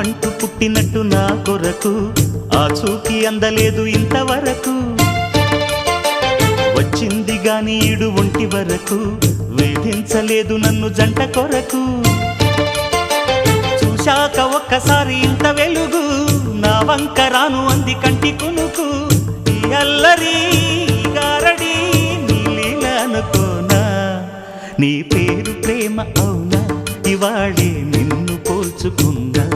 నావంటూ పుట్టినట్టు నా కొరకు ఆ చూకి అందలేదు ఇంతవరకు. వచ్చింది గాని ఈడు ఒంటి వరకు వేధించలేదు నన్ను జంట కొరకు. చూశాక ఒక్కసారి ఇంత వెలుగు నా వంక రాను అంది కంటి కునుకు. ఈ అల్లరి గారడి నీ లీల అనుకోనా, నీ పేరు ప్రేమ అవునా, ఇవాళే నిన్ను పోల్చుకున్నా.